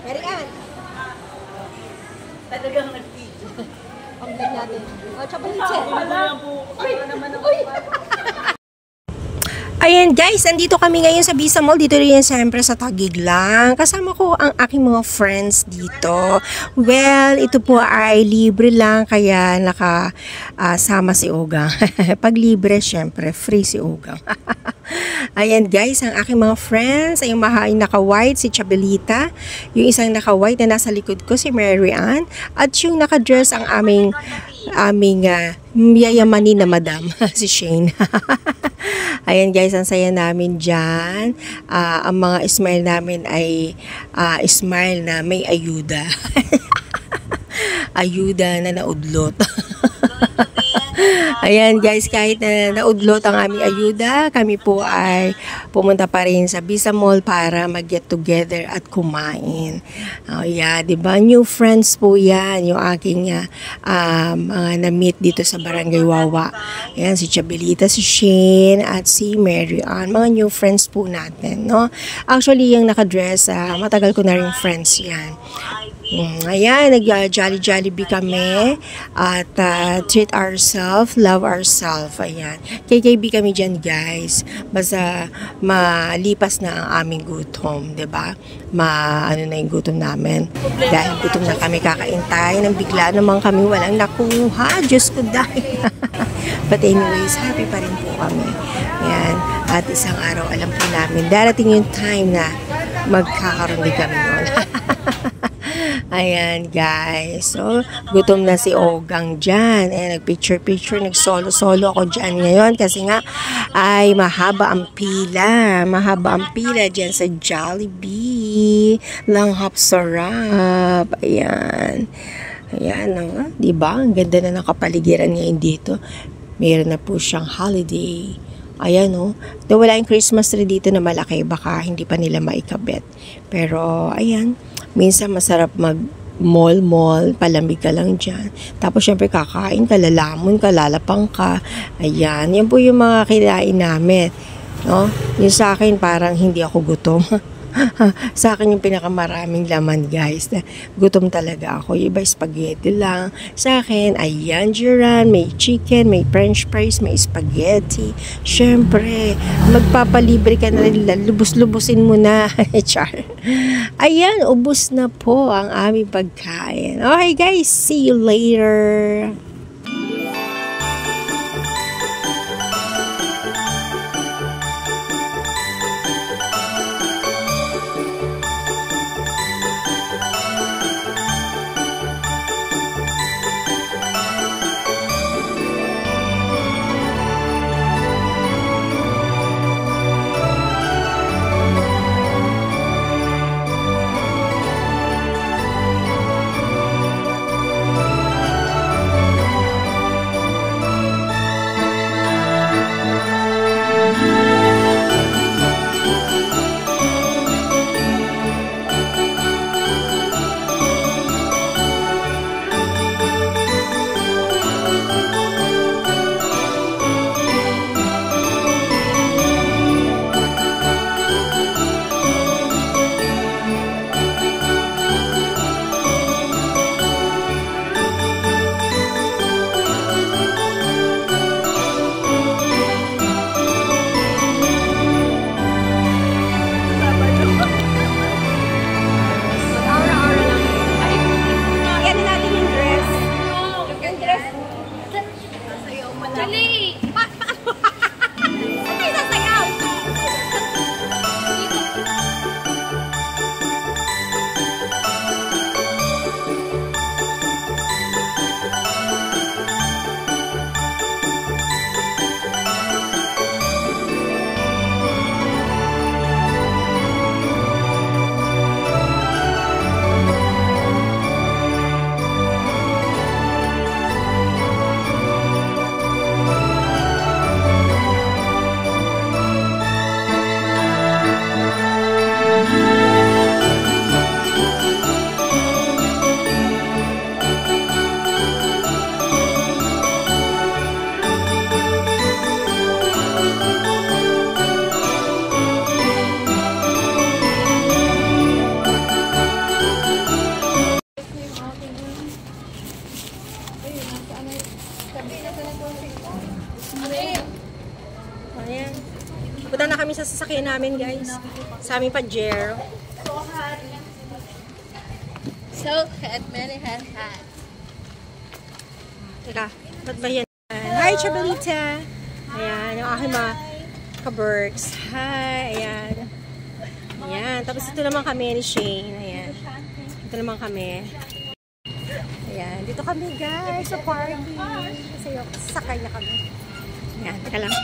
Marian! Talagang nag-video. Ang vlog natin. Oh, Chabalitse. Uy! Ayan guys, andito kami ngayon sa Bisa Mall. Dito rin siyempre sa Taguig lang. Kasama ko ang aking mga friends dito. Well, ito po ay libre lang kaya nakasama si Ogang. Pag libre, siyempre, free si Ogang. Ayan guys, ang aking mga friends ay yung naka-white si Chabelita. Yung isang naka-white na nasa likod ko si Mary Ann. At yung naka-dress ang aming yayamanin na madam, si Shane. Ayan guys, ang saya namin dyan. Ang mga smile namin ay smile na may ayuda. Ayuda na naudlot. Ayan guys, kahit na naudlot ang aming ayuda, kami po ay pumunta pa rin sa Bisa Mall para mag-get together at kumain. Oh yeah, diba? New friends po yan, yung aking mga na-meet dito sa Barangay Wawa. Ayan, si Chabelita, si Shane, at si Mary Ann. Mga new friends po natin, no? Actually, yung nakadress, matagal ko na rin friends yan. Ayan, nag-jolly-jollibee kami at treat ourselves, love ourselves. Ayan, KKB kami dyan guys. Basta malipas na ang aming gutom, diba? Ano na yung gutom namin. Dahil gutom na kami, kakain tayo nang bigla naman kami walang nakuha. Diyos ko dahil. But anyways, happy pa rin po kami. Ayan, at isang araw alam po namin, darating yung time na magkakaroon din kami noon. Ayan guys, so gutom na si Ogang dyan. Nagpicture-picture, nag-solo-solo ako dyan ngayon kasi nga ay mahaba ang pila. Mahaba ang pila dyan sa Jollibee. Langhap sarap. Ayan. Ayan, diba? Ang ganda na ng kapaligiran ngayon dito. Meron na po siyang holiday. Ayan wala yung Christmas tree dito na malaki, baka hindi pa nila maikabit. Pero ayan, minsan masarap mag-mall, palamig ka lang dyan. Tapos syempre kakain ka, lalamon ka, lalapang ka. Ayan, yan po yung mga kinain namin. No? Yung sa akin parang hindi ako gutom. Sa akin yung pinakamaraming laman guys. Gutom talaga ako. Yung iba spaghetti lang. Sa akin, ayan, Duran, may chicken, may french fries, may spaghetti. Syempre, magpapalibre ka na rin. Lubos-lubusin mo na. Char. Ayan, ubos na po ang aming pagkain. Okay guys, see you later. Ayan. Punta na kami sa sasakyan namin, guys. Sa aming Pajero. So hot, many hot. Teka, ba't ba yan? Hi, Chabalita! Ayan, yung aking mga ka-berks. Hi, ayan. Ayan, tapos ito naman kami ni Shane. Ayan. Ito naman kami. Ayan, dito kami guys sa party. Kasi sakay na kami. Ayan, teka lang.